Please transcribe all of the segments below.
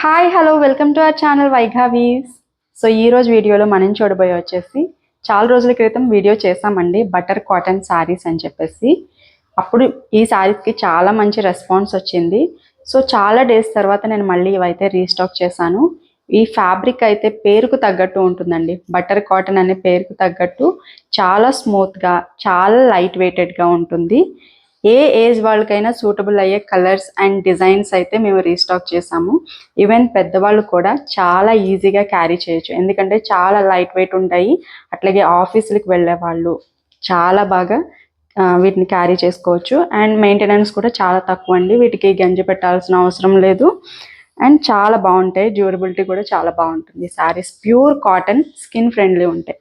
Hi hello welcome to our channel వైఘావీస్. So ఈ రోజు వీడియోలో మనం చూడబోయే వచ్చేసి చాలా రోజుల క్రితం వీడియో చేసామండి బటర్ కాటన్ శారీస్ అని చెప్పేసి. అప్పుడు ఈ శారీస్కి చాలా మంచి రెస్పాన్స్ వచ్చింది. సో చాలా డేస్ తర్వాత నేను మళ్ళీ ఇవైతే రీస్టాక్ చేశాను. ఈ ఫ్యాబ్రిక్ అయితే పేరుకు తగ్గట్టు ఉంటుందండి. బటర్ కాటన్ అనే పేరుకు తగ్గట్టు చాలా స్మూత్గా, చాలా లైట్ వెయిటెడ్గా ఉంటుంది. ఏ ఏజ్ వాళ్ళకైనా సూటబుల్ అయ్యే కలర్స్ అండ్ డిజైన్స్ అయితే మేము రీస్టాక్ చేసాము. ఈవెన్ పెద్దవాళ్ళు కూడా చాలా ఈజీగా క్యారీ చేయొచ్చు, ఎందుకంటే చాలా లైట్ వెయిట్ ఉంటాయి. అట్లాగే ఆఫీసులకు వెళ్ళే వాళ్ళు చాలా బాగా వీటిని క్యారీ చేసుకోవచ్చు. అండ్ మెయింటెనెన్స్ కూడా చాలా తక్కువ అండి. వీటికి గంజి పెట్టాల్సిన అవసరం లేదు. అండ్ చాలా బాగుంటాయి, డ్యూరబిలిటీ కూడా చాలా బాగుంటుంది. Saris pure cotton, skin friendly ఉంటాయి.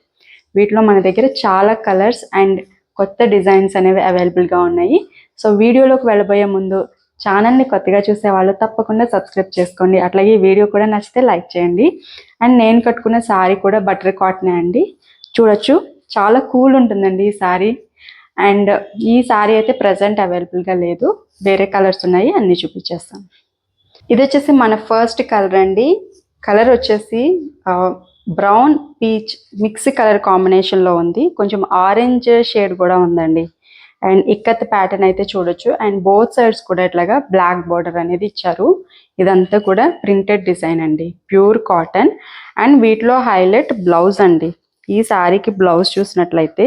వీటిలో మన దగ్గర చాలా కలర్స్ అండ్ కొత్త డిజైన్స్ అనేవి అవైలబుల్గా ఉన్నాయి. సో వీడియోలోకి వెళ్ళబోయే ముందు ఛానల్ని కొత్తగా చూసే వాళ్ళు తప్పకుండా సబ్స్క్రైబ్ చేసుకోండి. అట్లాగే ఈ వీడియో కూడా నచ్చితే లైక్ చేయండి. అండ్ నేను కట్టుకున్న శారీ కూడా బటర్ కాటనే అండి. చూడొచ్చు, చాలా కూల్ ఉంటుందండి ఈ శారీ. అండ్ ఈ శారీ అయితే ప్రజెంట్ అవైలబుల్గా లేదు, వేరే కలర్స్ ఉన్నాయి, అన్నీ చూపించేస్తాను. ఇది వచ్చేసి మన ఫస్ట్ కలర్ అండి. కలర్ వచ్చేసి బ్రౌన్ పీచ్ మిక్స్ కలర్ కాంబినేషన్లో ఉంది. కొంచెం ఆరెంజ్ షేడ్ కూడా ఉందండి. అండ్ ఇక్కత్ ప్యాటర్న్ అయితే చూడొచ్చు. అండ్ బోత్ సైడ్స్ కూడా ఇట్లాగా బ్లాక్ బార్డర్ అనేది ఇచ్చారు. ఇదంతా కూడా ప్రింటెడ్ డిజైన్ అండి, ప్యూర్ కాటన్. అండ్ వీటిలో హైలైట్ బ్లౌజ్ అండి. ఈ శారీకి బ్లౌజ్ చూసినట్లయితే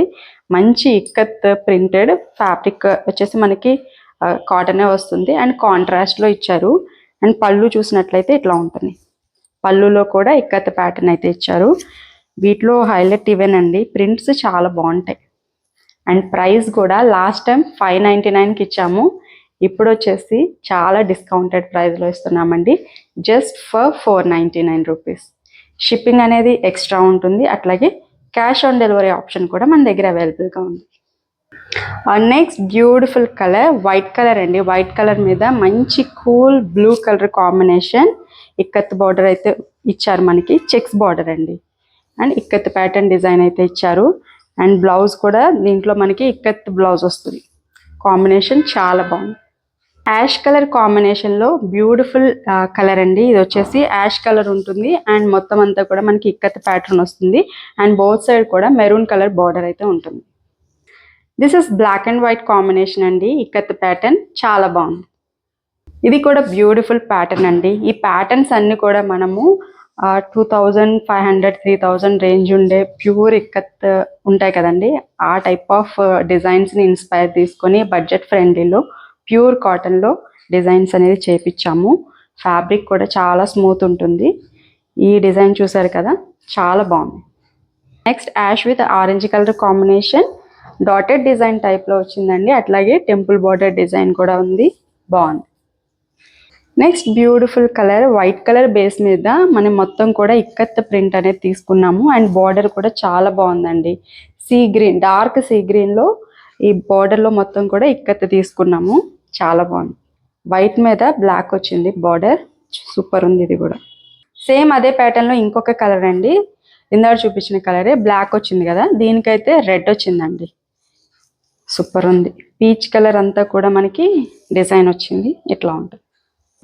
మంచి ఇక్కత్ ప్రింటెడ్ ఫ్యాబ్రిక్ వచ్చేసి మనకి కాటనే వస్తుంది. అండ్ కాంట్రాస్ట్లో ఇచ్చారు. అండ్ పళ్ళు చూసినట్లయితే ఇట్లా ఉంటుంది. పళ్ళులో కూడా ఇక్కత్ ప్యాటర్న్ అయితే ఇచ్చారు. వీటిలో హైలైట్ ఇవేనండి, ప్రింట్స్ చాలా బాగుంటాయి. అండ్ ప్రైస్ కూడా లాస్ట్ టైం 599కి ఇచ్చాము, ఇప్పుడు వచ్చేసి చాలా డిస్కౌంటెడ్ ప్రైస్లో ఇస్తున్నామండి. Just for 499 rupees. షిప్పింగ్ అనేది ఎక్స్ట్రా ఉంటుంది. అట్లాగే క్యాష్ ఆన్ డెలివరీ ఆప్షన్ కూడా మన దగ్గర అవైలబుల్గా ఉంది. Next beautiful colour white colour అండి. వైట్ కలర్ మీద మంచి cool blue colour combination. Ikat border అయితే ఇచ్చారు, మనకి చెక్స్ బార్డర్ అండి. అండ్ ఇక్కత్ ప్యాటర్న్ డిజైన్ అయితే ఇచ్చారు. అండ్ బ్లౌజ్ కూడా దీంట్లో మనకి ఇక్కత్ బ్లౌజ్ వస్తుంది. కాంబినేషన్ చాలా బాగుంది. యాష్ కలర్ కాంబినేషన్లో బ్యూటిఫుల్ కలర్ అండి. ఇది వచ్చేసి యాష్ కలర్ ఉంటుంది. అండ్ మొత్తం అంతా కూడా మనకి ఇక్కత్ ప్యాటర్న్ వస్తుంది. అండ్ బోత్ సైడ్ కూడా మెరూన్ కలర్ బార్డర్ అయితే ఉంటుంది. This is black and white combination అండి. ఇక్కత్ ప్యాటర్న్ చాలా బాగుంది. ఇది కూడా బ్యూటిఫుల్ ప్యాటర్న్ అండి. ఈ ప్యాటర్న్స్ అన్ని కూడా మనము 2500 3000 రేంజ్ ఉండే ప్యూర్ ఇక్కత్ ఉంటాయి కదండి, ఆ టైప్ ఆఫ్ డిజైన్స్ని ఇన్స్పైర్ తీసుకొని బడ్జెట్ ఫ్రెండ్లీలో ప్యూర్ కాటన్లో డిజైన్స్ అనేది చేపించాము. ఫ్యాబ్రిక్ కూడా చాలా స్మూత్ ఉంటుంది. ఈ డిజైన్ చూసారు కదా, చాలా బాగుంది. Next ash with orange colour combination, dotted design టైప్లో వచ్చిందండి. అట్లాగే టెంపుల్ బార్డర్ డిజైన్ కూడా ఉంది, బాగుంది. Next beautiful colour white colour base మీద మనం మొత్తం కూడా ఇక్కత్ ప్రింట్ అనేది తీసుకున్నాము. అండ్ బార్డర్ కూడా చాలా బాగుందండి. సీ గ్రీన్, డార్క్ సీ గ్రీన్లో ఈ బార్డర్లో మొత్తం కూడా ఇక్కత్ తీసుకున్నాము, చాలా బాగుంది. వైట్ మీద బ్లాక్ వచ్చింది బార్డర్, సూపర్ ఉంది. ఇది కూడా సేమ్ అదే ప్యాటర్న్లో ఇంకొక కలర్ అండి. ఇందాక చూపించిన కలరే బ్లాక్ వచ్చింది కదా, దీనికైతే రెడ్ వచ్చిందండి, సూపర్ ఉంది. పీచ్ కలర్ అంతా కూడా మనకి డిజైన్ వచ్చింది, ఇట్లా ఉంటుంది.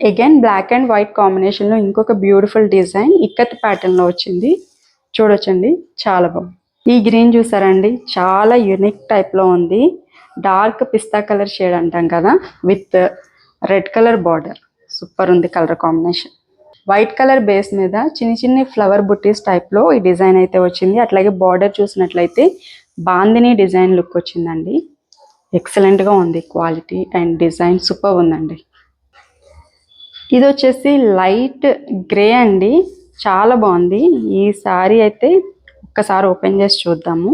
అగైన్ బ్లాక్ అండ్ వైట్ కాంబినేషన్లో ఇంకొక బ్యూటిఫుల్ డిజైన్ ఇక్కత్ ప్యాటర్న్లో వచ్చింది, చూడొచ్చండి, చాలా బాగుంది. ఈ గ్రీన్ చూసారండి, చాలా యూనిక్ టైప్లో ఉంది. డార్క్ పిస్తా కలర్ షేడ్ అంటాం కదా, with red colour border, super ఉంది colour combination. White colour base మీద చిన్ని చిన్ని ఫ్లవర్ బుట్టీస్ టైప్లో ఈ డిజైన్ అయితే వచ్చింది. అట్లాగే బార్డర్ చూసినట్లయితే బాందిని డిజైన్ లుక్ వచ్చిందండి. ఎక్సలెంట్గా ఉంది, క్వాలిటీ అండ్ డిజైన్ సూపర్ ఉందండి. ఇది వచ్చేసి లైట్ గ్రే అండి, చాలా బాగుంది. ఈ శారీ అయితే ఒక్కసారి ఓపెన్ చేసి చూద్దాము.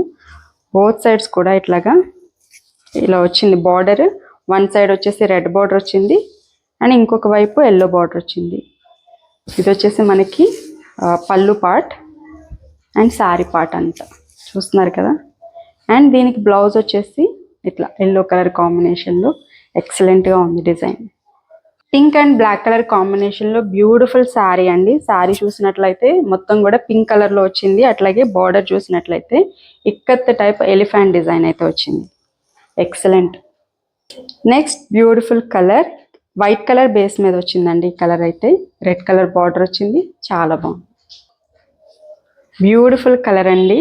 బోత్ సైడ్స్ కూడా ఇట్లాగా ఇలా వచ్చింది బార్డర్. వన్ సైడ్ వచ్చేసి రెడ్ బార్డర్ వచ్చింది, అండ్ ఇంకొక వైపు ఎల్లో బార్డర్ వచ్చింది. ఇది వచ్చేసి మనకి పళ్ళు పార్ట్ అండ్ శారీ పార్ట్ అంతా చూస్తున్నారు కదా. అండ్ దీనికి బ్లౌజ్ వచ్చేసి ఇట్లా ఎల్లో కలర్ కాంబినేషన్లో ఎక్సలెంట్గా ఉంది design. Pink and black colour కాంబినేషన్లో బ్యూటిఫుల్ శారీ అండి. శారీ చూసినట్లయితే మొత్తం కూడా పింక్ కలర్లో వచ్చింది. అట్లాగే బార్డర్ చూసినట్లయితే ఇక్కత్ టైప్ ఎలిఫెంట్ డిజైన్ అయితే వచ్చింది, excellent. Next beautiful colour white colour base మీద వచ్చిందండి ఈ కలర్ అయితే. రెడ్ కలర్ బార్డర్ వచ్చింది, చాలా బాగుంది. బ్యూటిఫుల్ కలర్ అండి.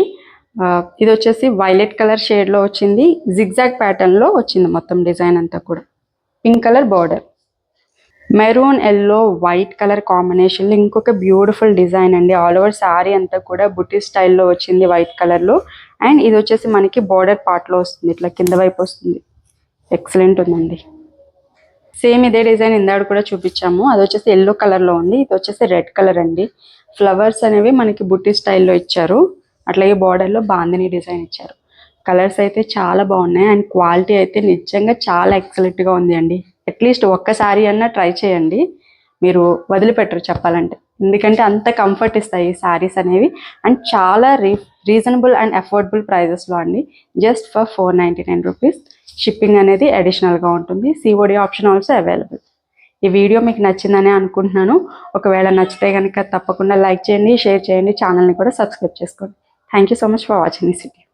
ఇది వచ్చేసి వైలెట్ కలర్ షేడ్లో వచ్చింది, జిగ్జాగ్ ప్యాటర్న్లో వచ్చింది మొత్తం డిజైన్ అంతా కూడా. Pink colour border, maroon yellow white colour కాంబినేషన్లో ఇంకొక బ్యూటిఫుల్ డిజైన్ అండి. ఆల్ ఓవర్ శారీ అంతా కూడా బుట్టి స్టైల్లో వచ్చింది వైట్ కలర్లో. అండ్ ఇది వచ్చేసి మనకి బార్డర్ పార్ట్లో వస్తుంది, ఇట్లా కింద వైపు వస్తుంది. ఎక్సలెంట్ ఉందండి. సేమ్ ఇదే డిజైన్ ఇందాడు కూడా చూపించాము, అది వచ్చేసి ఎల్లో కలర్లో ఉంది. ఇది వచ్చేసి రెడ్ కలర్ అండి. ఫ్లవర్స్ అనేవి మనకి బుట్టి స్టైల్లో ఇచ్చారు, అట్లాగే బార్డర్లో బాందిని డిజైన్ ఇచ్చారు. కలర్స్ అయితే చాలా బాగున్నాయి అండ్ క్వాలిటీ అయితే నిజంగా చాలా ఎక్సలెంట్గా ఉంది అండి. అట్లీస్ట్ ఒక్కసారి అన్నా ట్రై చేయండి, మీరు వదిలిపెట్టరు చెప్పాలంటే. ఎందుకంటే అంత కంఫర్ట్ ఇస్తాయి ఈ శారీస్ అనేవి. అండ్ చాలా రీజనబుల్ అండ్ అఫోర్డబుల్ ప్రైజెస్లో అండి. Just for 499 rupees. షిప్పింగ్ అనేది అడిషనల్గా ఉంటుంది. COD option also available. ఈ వీడియో మీకు నచ్చిందనే అనుకుంటున్నాను. ఒకవేళ నచ్చితే కనుక తప్పకుండా లైక్ చేయండి, షేర్ చేయండి, ఛానల్ని కూడా సబ్స్క్రైబ్ చేసుకోండి. Thank you so much for watching this video.